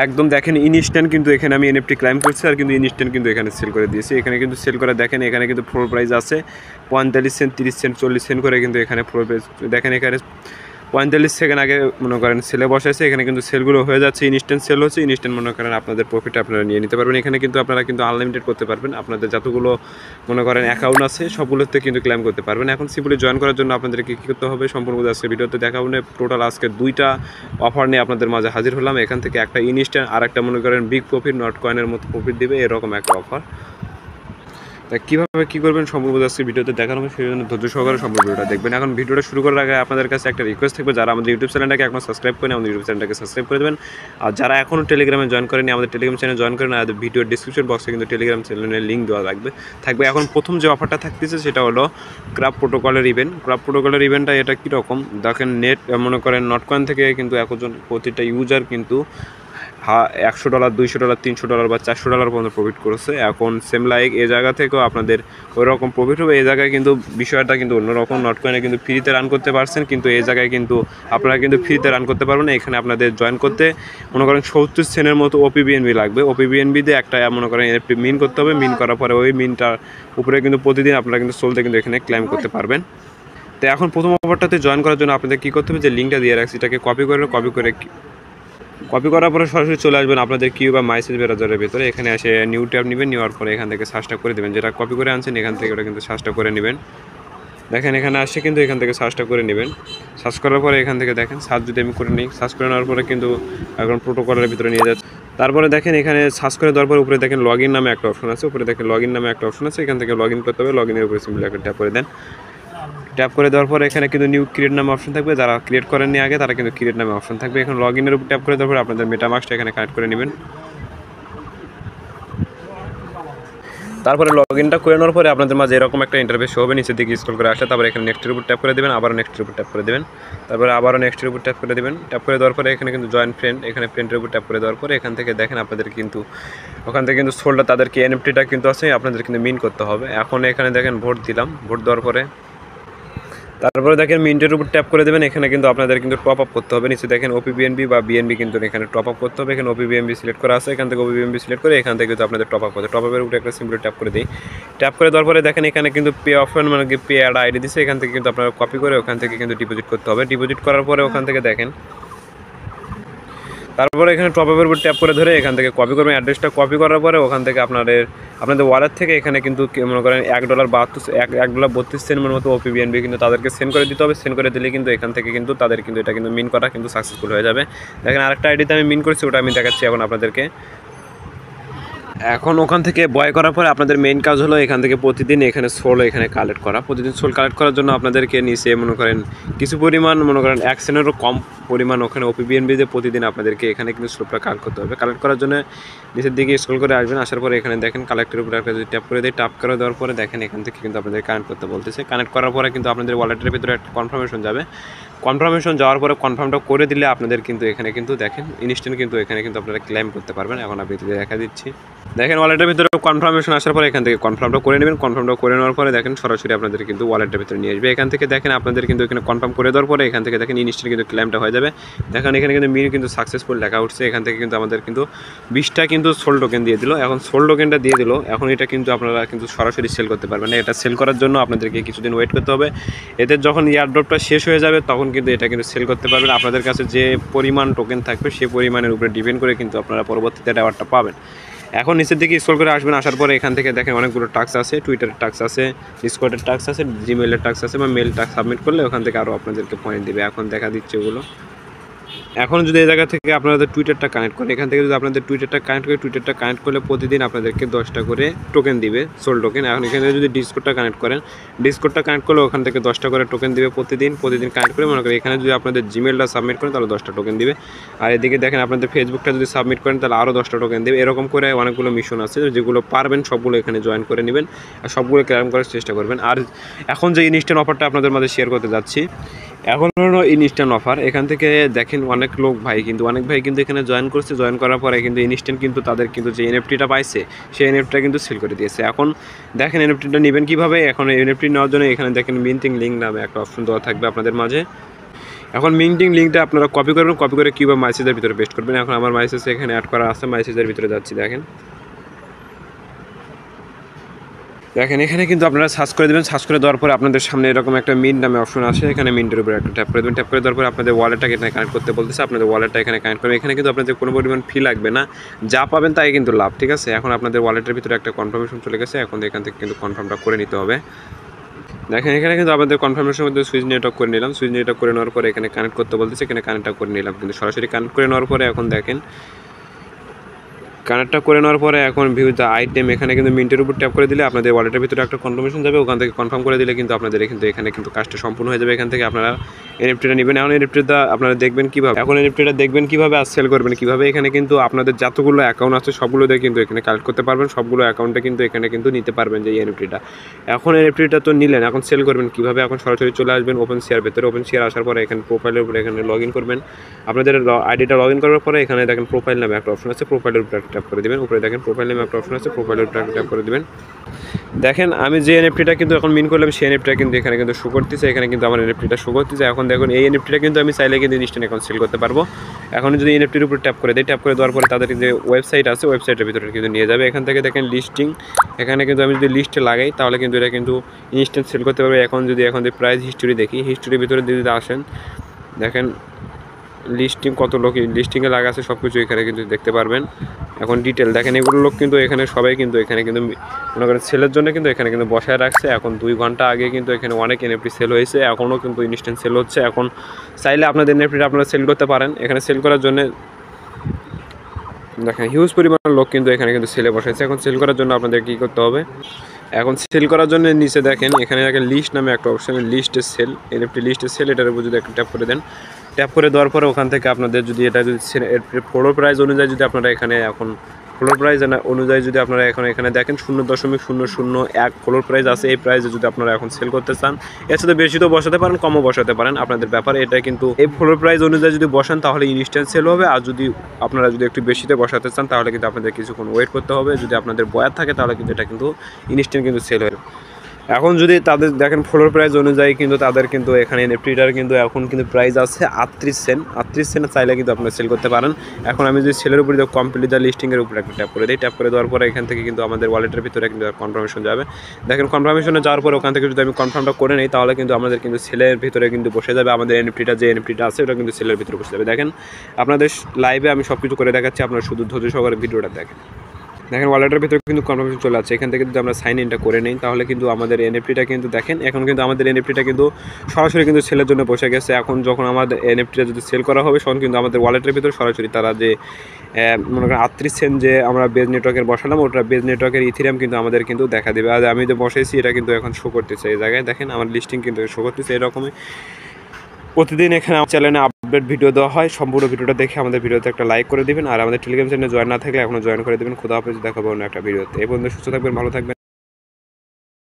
একদম দেখেন ইনস্ট্যান্ট কিন্তু এখানে আমি এনএফটি ক্লাইম করছি আর কিন্তু ইনস্ট্যান্ট কিন্তু এখানে সেল করে দিয়েছি। এখানে কিন্তু সেল করে দেখেন এখানে কিন্তু ফ্লোর প্রাইস আছে 45 সেন্ট, 30 সেন্ট, 40 সেন্ট করে কিন্তু এখানে ফ্লোর প্রাইস দেখেন। এখানে 45 সেকেন্ড আগে মনে করেন সেলে বসাইছে, এখানে কিন্তু সেলগুলো হয়ে যাচ্ছে, ইনস্ট্যান্ট সেল হচ্ছে। ইনস্ট্যান্ট মনে করেন আপনাদের প্রফিট আপনারা নিয়ে নিতে পারবেন। এখানে কিন্তু আপনারা কিন্তু আনলিমিটেড করতে পারবেন, আপনাদের যতগুলো মনে করেন অ্যাকাউন্ট আছে সবগুলোতে কিন্তু ক্লেম করতে পারবেন। এখন সিম্পলি জয়েন করার জন্য আপনাদেরকে কী করতে হবে সম্পূর্ণ আজকে ভিডিওতে দেখাবো। টোটাল আজকে 2টা অফার নিয়ে আপনাদের মাঝে হাজির হলাম। এখান থেকে একটা ইনস্ট্যান্ট আর একটা মনে করেন বিগ প্রফিট, নট কয়েনের মতো প্রফিট দিবে এরকম একটা অফার। তা কীভাবে কী করবেন সম্পূর্ণ আজকে ভিডিওতে দেখানো হবে, সেই জন্য ধৈর্য সহকারে সম্পূর্ণ ভিডিওটা দেখবেন। এখন ভিডিওটা শুরু করার আগে আপনাদের কাছে একটা রিকোয়েস্ট থাকবে, যারা আমাদের ইউটিউব চ্যানেলটাকে এখনো সাবস্ক্রাইব করেন আমাদের ইউটিউব চ্যানেলটাকে সাবস্ক্রাইব করে দেবেন। আর যারা এখনও টেলিগ্রামে জয়েন করেনি আমাদের টেলিগ্রাম চ্যানেলে জয়েন করেন, আর ভিডিওর ডিসক্রিপশন বক্সে কিন্তু টেলিগ্রাম চ্যানেলের লিঙ্ক দেওয়া থাকবে। এখন প্রথম যে অফারটা থাকতেছে সেটা হলো ক্রাব প্রোটোকলের ইভেন্ট। ক্রাব প্রোটোকলের ইভেন্টটা এটা কীরকম দেখেন, নেট মনে করেন নটকয়েন থেকে কিন্তু এখন প্রতিটা ইউজার কিন্তু $100, $200, $300 বা $400 পর্যন্ত প্রফিট করেছে। এখন সেম লাইক এই জায়গা থেকেও আপনাদের ওই রকম প্রফিট হবে। এই জায়গায় কিন্তু বিষয়টা কিন্তু অন্যরকম, নটকয়েনে কিন্তু ফ্রিতে রান করতে পারছেন, কিন্তু এই জায়গায় কিন্তু আপনারা কিন্তু ফ্রিতে রান করতে পারবেন না। এখানে আপনাদের জয়েন করতে মনে করেন 70 সেন্টের মতো OPBNB লাগবে। OPBNB দিয়ে একটা মনে করেন এনএফটি মিন করতে হবে। মিন করার পরে ওই মিনটার উপরে কিন্তু প্রতিদিন আপনারা কিন্তু চলতে কিন্তু এখানে ক্লেম করতে পারবেন। তো এখন প্রথম অফারটাতে জয়েন করার জন্য আপনাদের কী করতে হবে, যে লিঙ্কটা দিয়ে রাখছি এটাকে কপি করার পরে সরাসরি চলে আসবেন আপনাদের কিউ বা মাইসেজ ব্রাউজারের ভিতরে। এখানে এসে নিউ ট্যাব নেবেন, নেওয়ার পরে এখান থেকে সার্চটা করে দেবেন, যেটা কপি করে আনছেন এখান থেকে ওটা কিন্তু সার্চটা করে নেবেন। দেখেন এখানে আসছে কিন্তু এখান থেকে সার্চটা করে নেবেন। সার্চ করার পরে এখান থেকে দেখেন সার্চ যদি আমি করে নিই, সার্চ করে নেওয়ার পরে কিন্তু এখন প্রোটোকলের ভিতরে নিয়ে যাচ্ছে। তারপরে দেখেন এখানে সার্চ করে দেওয়ার পর উপরে দেখেন লগ ইন নামে একটা অপশন আছে, উপরে দেখেন লগ ইন নামে একটা অপশন আছে, এখান থেকে লগ ইন করতে হবে। লগ ইনের উপরে সিম্পলি একটা ট্যাপ করে দেন। ট্যাপ করে দেওয়ার পরে এখানে কিন্তু নিউ ক্রিয়েট নামে অপশন থাকবে, যারা ক্রিয়েট করেননি আগে তারা কিন্তু ক্রিয়েট নামে অপশন থাকবে। এখন লগ ইনের উপর ট্যাপ করে দেওয়ার পরে আপনাদের মেটামাস্কটা এখানে কানেক্ট করে নেবেন। তারপরে লগ ইনটা করে নেওয়ার পরে আপনাদের মাঝে এরকম একটা ইন্টারফেস হবে, নিচের দিকে স্ক্রল করে আসলে তারপরে এখানে নেক্সটের উপর ট্যাপ করে দেবেন, আবারও নেক্সটের উপর ট্যাপ করে দেবেন, তারপরে আবারও নেক্সটের উপর ট্যাপ করে দেবেন। ট্যাপ করে দেওয়ার পরে এখানে কিন্তু জয়েন ফ্রেন্ড, এখানে ফ্রেন্ডের উপর ট্যাপ করে দেওয়ার পরে এখান থেকে দেখেন আপনাদের কিন্তু ওখান থেকে কিন্তু সোলটা তাদেরকে এনএফটিটা কিন্তু আছে আপনাদের কিন্তু মিন করতে হবে। এখন এখানে দেখেন ভোট দিলাম, ভোট দেওয়ার পরে তারপরে দেখেন মিন্টের উপর ট্যাপ করে দেবেন। এখানে কিন্তু আপনাদের কিন্তু টপ আপ করতে হবে। নিচে দেখেন OPBNB বা বিএনবি কিন্তু এখানে টপ আপ করতে হবে। এখানে OPBNB সিলেক্ট করা আছে, এখান থেকে OPBNB সিলেক্ট করে এখান থেকে কিন্তু আপনাদের টপ আপ করতে, টপ আপের উপরে একটা সিম্পলি ট্যাপ করে দিই। ট্যাপ করে দেওয়ার পরে দেখেন এখানে কিন্তু পে অপশন মানে কি পে অ্যাড আইডি দিচ্ছে, এখান থেকে কিন্তু আপনারা কপি করে ওখান থেকে কিন্তু ডিপোজিট করতে হবে। ডিপোজিট করার পরে ওখান থেকে দেখেন তারপরে এখানে টপ আপের উপর ট্যাপ করে ধরে এখান থেকে কপি করবেন। অ্যাড্রেসটা কপি করার পরে ওখান থেকে আপনাদের ওয়ালেট থেকে এখানে কিন্তু মনে করেন $1.32 মতো OPBNB কিন্তু তাদেরকে সেন্ড করে দিতে হবে। সেন্ড করে দিলে কিন্তু এখান থেকে কিন্তু তাদের কিন্তু এটা কিন্তু মিন করা কিন্তু সাকসেসফুল হয়ে যাবে। দেখেন আরেকটা আইডিতে আমি মিন করছি, ওটা আমি দেখাচ্ছি এখন আপনাদেরকে। এখন ওখান থেকে বয় করার পরে আপনাদের মেইন কাজ হলো এখান থেকে প্রতিদিন এখানে সোল এখানে কালেক্ট করা। প্রতিদিন সোল কালেক্ট করার জন্য আপনাদেরকে নিচে মনে করেন কিছু পরিমাণ মনে করেন 1 সেন্টেরও কম পরিমাণ ওখানে OPBNB দিয়ে প্রতিদিন আপনাদেরকে এখানে কিন্তু সোলটা কালেক্ট করতে হবে। কালেক্ট করার জন্য নিচের দিকে স্ক্রল করে আসবেন, আসার পরে এখানে দেখেন কালেক্টের উপরে একটা যদি ট্যাপ করে দেয়, ট্যাপ করে দেওয়ার পরে দেখেন এখান থেকে কিন্তু আপনাদের কানেক্ট করতে বলতেছে। কানেক্ট করার পরে কিন্তু আপনাদের ওয়ালেটের ভিতরে একটা কনফার্মেশন যাবে। কনফার্মেশন যাওয়ার পরে কনফার্মটা করে দিলে আপনাদের কিন্তু এখানে কিন্তু দেখেন ইনস্ট্যান্ট কিন্তু এখানে কিন্তু আপনারা ক্লেম করতে পারবেন। এখন আমি দেখা দিচ্ছি, দেখেন ওয়ালেটের ভিতরে কনফার্মেশন আসার পরে এখান থেকে কনফার্মটা করে নেবেন। কনফার্মটা করে নেওয়ার পরে দেখেন সরাসরি আপনাদের কিন্তু ওয়ালেটের ভিতরে নিয়ে আসবে। এখান থেকে দেখেন আপনাদের কিন্তু এখানে কনফার্ম করে দেওয়ার পরে এখান থেকে দেখেন ইনস্ট্যান্ট কিন্তু ক্লেমটা হয়ে যাবে। দেখেন এখানে কিন্তু মিন কিন্তু সাকসেসফুল লেখা উঠছে। এখান থেকে কিন্তু আমাদের কিন্তু 20টা কিন্তু সোল টোকেন দিয়ে দিল। এখন সোল টোকেনটা দিয়ে দিল, এখন এটা কিন্তু আপনারা কিন্তু সরাসরি সেল করতে পারবেন না। এটা সেল করার জন্য আপনাদেরকে কিছুদিন ওয়েট করতে হবে। এদের যখন এয়ারড্রপটা শেষ হয়ে যাবে তখন কিন্তু এটা কিন্তু সেল করতে পারবেন। আপনাদের কাছে যে পরিমাণ টোকেন থাকবে সেই পরিমাণের উপরে ডিপেন্ড করে কিন্তু আপনারা পরবর্তীতে রিওয়ার্ডটা পাবেন। এখন নিচের দিকে স্ক্রল করে আসবেন, আসার পরে এখান থেকে দেখেন অনেকগুলো টাস্ক আছে, টুইটারের টাস্ক আছে, ডিসকর্ডের টাস্ক আছে, জিমেলের টাস্ক আছে বা মেল টাস্ক সাবমিট করলে ওখান থেকে আরও আপনাদেরকে পয়েন্ট দেবে। এখন দেখা দিচ্ছে ওগুলো। এখন যদি এই জায়গা থেকে আপনাদের টুইটারটা কানেক্ট করে, এখান থেকে যদি আপনাদের টুইটারটা কানেক্ট করলে প্রতিদিন আপনাদেরকে 10টা করে টোকেন দিবে, সোল টোকেন। এখন এখানে যদি ডিসকর্ডটা কানেক্ট করলে ওখান থেকে 10টা করে টোকেন দিবে প্রতিদিন কানেক্ট করে। মনে করেন এখানে যদি আপনাদের জিমেলটা সাবমিট করেন তাহলে 10টা টোকেন দিবে। আর এদিকে দেখেন আপনাদের ফেসবুকটা যদি সাবমিট করেন তাহলে আরও 10টা টোকেন দেবে। এরকম করে অনেকগুলো মিশন আছে, যেগুলো পারবেন সবগুলো এখানে জয়েন করে নেবেন আর সবগুলো ক্লেম করার চেষ্টা করবেন। আর এখন যে ইনস্ট্যান্ট অফারটা আপনাদের মাঝে শেয়ার করতে যাচ্ছি, এখন হলো ইনস্ট্যান্ট অফার। এখান থেকে দেখেন অনেক ভাই কিন্তু এখানে জয়েন করছে। জয়েন করার পরে কিন্তু ইনস্ট্যান্ট কিন্তু তাদের কিন্তু যে এনএফটিটা পাইছে সেই এনএফটিটা কিন্তু সেল করে দিয়েছে। এখন দেখেন এনএফটিটা নেবেন কীভাবে। এখন এনএফটি নেওয়ার জন্য এখানে দেখেন মিন্টিং লিঙ্ক নামে একটা অপশন দেওয়া থাকবে আপনাদের মাঝে। এখন মিন্টিং লিঙ্কটা আপনারা কপি করবেন, কপি করে কিউবা মেসেজের ভিতরে পেস্ট করবেন। এখন আমার মেসেজ এখানে অ্যাড করা আছে, মেসেজের ভিতরে যাচ্ছি। দেখেন এখানে কিন্তু আপনারা সার্চ করে দেবেন। সার্চ করে দেওয়ার পরে আপনাদের সামনে এরকম একটা মিন্ট নামে অপশন আসে, এখানে মিন্টের উপরে একটা ট্যাপ করে দেবেন। ট্যাপ করে দেওয়ার পরে আপনাদের ওয়ালেটটাকে এখানে কানেক্ট করতে বলতেছে, আপনাদের ওয়ালেটটা এখানে কানেক্ট করবেন। এখানে কিন্তু আপনাদের কোনো পরিমাণ ফি লাগবে না, যা পাবেন তাই কিন্তু লাভ, ঠিক আছে। এখন আপনাদের ওয়ালেটের ভিতরে একটা কনফার্মেশন চলে গেছে, এখন এখান থেকে কিন্তু কনফার্মটা করে নিতে হবে। দেখেন এখানে কিন্তু আমাদের কনফার্মেশনের মধ্যে সুইচ নেটওয়ার্ক করে নিলাম। সুইচ নেটওয়ার্ক করে নেওয়ার পরে এখানে কানেক্ট করতে বলতেছে, এখানে কানেক্টটা করে নিলাম। কিন্তু সরাসরি কানেক্ট করে নেওয়ার পরে এখন দেখেন কানেক্টটা করে নেওয়ার পরে এখন ভিউ দ্য আইটেম, এখানে কিন্তু মিন্টের উপর ট্যাপ করে দিলে আপনাদের ওয়ালেটের ভিতরে একটা কনফার্মেশন যাবে, ওখান থেকে কনফার্ম করে দিলে কিন্তু আপনাদের কিন্তু এখানে কিন্তু কাজটা সম্পূর্ণ হয়ে যাবে। এখান থেকে আপনারা এনএফটিটা নেবেন। এখন এনএফটিটা আপনারা দেখবেন কীভাবে, এখন এনএফটিটা দেখবেন কীভাবে আর সেল করবেন কীভাবে। এখানে কিন্তু আপনাদের যতগুলো অ্যাকাউন্ট আছে সবগুলো দিয়ে কিন্তু এখানে কালেক্ট করতে পারবেন, সবগুলো অ্যাকাউন্টে কিন্তু এখানে কিন্তু নিতে পারবেন যে এনএফটিটা। এখন এনএফটিটা তো নিলেন, এখন সেল করবেন কীভাবে। এখন সরাসরি চলে আসবেন ওপেন শেয়ার ভেতরে। ওপেন শেয়ার আসার পরে এখানে প্রোফাইলের উপরে এখানে লগ ইন করবেন। আপনাদের আইডিটা লগ ইন করার পরে এখানে দেখেন প্রোফাইল নামে একটা অপশন আছে, প্রোফাইলের উপরে ট্যাপ করে দেবেন। উপরে দেখেন প্রোফাইল নামে একটা অপশন আছে, প্রোফাইলের উপরে ট্যাপ করে দেবেন। দেখেন আমি যে এনএফটিটা কিন্তু এখন মিন করলাম সেই এনএফটিটা কিন্তু এখানে কিন্তু শো করতেছে, এখানে কিন্তু আমার এনএফটিটা শো করতেছে। এখন দেখুন এই এনএফটিটা কিন্তু আমি চাইলে কিন্তু ইনস্ট্যান্ট এখন সেল করতে পারবো। এখন যদি এনএফটির উপর ট্যাপ করে দিই, ট্যাপ করে দেওয়ার পরে তাদের যে ওয়েবসাইট আছে ওয়েবসাইটের ভিতরে কিন্তু নিয়ে যাবে। এখান থেকে দেখেন লিস্টিং, এখানে কিন্তু আমি যদি লিস্টে লাগাই তাহলে কিন্তু এটা কিন্তু ইনস্ট্যান্ট সেল করতে পারবে। এখন যদি প্রাইস হিস্টোরি দেখি, হিস্টোরির ভিতরে যদি আসেন দেখেন লিস্টিং কত লোক লিস্টিংয়ে লাগা আছে সব কিছু এখানে কিন্তু দেখতে পারবেন। এখন ডিটেল দেখেন এগুলো লোক কিন্তু এখানে সবাই কিন্তু এখানে কিন্তু মনে করেন সেলের জন্য কিন্তু এখানে কিন্তু বসায় রাখছে। এখন 2 ঘন্টা আগে কিন্তু এখানে অনেক এনএফটি সেল হয়েছে, এখনও কিন্তু ইনস্ট্যান্ট সেল হচ্ছে। এখন চাইলে আপনাদের এনএফটিটা আপনারা সেল করতে পারেন। এখানে সেল করার জন্য দেখেন হিউজ পরিমাণ লোক কিন্তু এখানে কিন্তু সেলে বসাইছে। এখন সেল করার জন্য আপনাদের কী করতে হবে, এখন সেল করার জন্য নিচে দেখেন এখানে দেখেন লিস্ট নামে একটা অপশন, লিস্টের সেল, এনএফটি লিস্টের সেল, এটার উপর যদি একটা ট্যাপ করে দেন, ট্যাপ করে দেওয়ার পরে ওখান থেকে আপনাদের যদি এটা যদি ফ্লোর প্রাইস অনুযায়ী যদি আপনারা এখানে এখন ফ্লোর প্রাইস অনুযায়ী যদি আপনারা এখন এখানে দেখেন 0.001 ফ্লোর প্রাইস আছে, এই প্রাইসে যদি আপনারা এখন সেল করতে চান এর সাথে বেশি তো বসাতে পারেন, কমও বসাতে পারেন, আপনাদের ব্যাপারে। এটা কিন্তু এই ফ্লোর প্রাইস অনুযায়ী যদি বসান তাহলে ইনস্ট্যান্ট সেল হবে। আর যদি আপনারা যদি একটু বেশিতে বসাতে চান তাহলে কিন্তু আপনাদের কিছুক্ষণ ওয়েট করতে হবে। যদি আপনাদের বয়ার থাকে তাহলে কিন্তু এটা কিন্তু ইনস্ট্যান্ট কিন্তু সেল হবে। এখন যদি তাদের দেখেন ফ্লোর প্রাইস অনুযায়ী কিন্তু তাদের কিন্তু এখানে এনএফটিটার কিন্তু এখন কিন্তু প্রাইস আছে 38 সেন্ট। 38 সেন্ট চাইলে কিন্তু আপনারা সেল করতে পারেন। এখন আমি যদি সেলের উপরে কমপ্লিট দ্য লিস্টিংয়ের উপরে একটা ট্যাপ করে দিই, ট্যাপ করে দেওয়ার পরে এখান থেকে কিন্তু আমাদের ওয়ালেটের ভিতরে কিন্তু কনফার্মেশন যাবে। দেখেন কনফার্মেশনে যাওয়ার পরে ওখান থেকে যদি আমি কনফার্মটা করে নিই তাহলে কিন্তু আমাদের কিন্তু সেলের ভিতরে কিন্তু বসে যাবে। আমাদের এনএফটিটা যে এনএফটিটা আছে ওটা কিন্তু সেলের ভিতরে বসে যাবে। দেখেন আপনাদের লাইভে আমি সব কিছু করে দেখাচ্ছি, আপনারা শুধু ধৈর্য সহকারে ভিডিওটা দেখেন। দেখেন ওয়ালেটের ভিতরে কিন্তু কনফার্মেশন চলে আসছে। এখান থেকে যদি আমরা সাইন ইনটা করে নিই তাহলে কিন্তু আমাদের এনএফটিটা কিন্তু দেখেন এখন কিন্তু আমাদের এনএফটিটা কিন্তু সরাসরি কিন্তু সেলের জন্য বসে গেছে। এখন যখন আমাদের এনএফটিটা যদি সেল করা হবে তখন কিন্তু আমাদের ওয়ালেটের ভিতরে সরাসরি তারা যে মনে করেন 38 সেন্ট যে আমরা বেজ নেটওয়ার্কের বসালাম ওটা বেজ নেটওয়ার্কের ইথিরিয়াম কিন্তু আমাদের কিন্তু দেখা দেবে। আর আমি যে বসাইছি এটা কিন্তু এখন শো করতেছে এই জায়গায়, দেখেন আমার লিস্টিং কিন্তু শো করতেছে। এরকমই প্রতিদিন এখানে আমার চ্যানেলে আপডেট ভিডিও দেওয়া হয়। সম্পূর্ণ ভিডিওটা দেখে আমাদের ভিডিওতে একটা লাইক করে দিবেন, আর আমাদের টেলিগ্রাম চ্যানেলে জয়েন না থাকলে এখনও জয়েন করে দেবেন। খোদা হাফেজ, দেখা পাবেন একটা ভিডিওতে। এই পর্যন্ত সুস্থ থাকবেন, ভালো থাকবেন।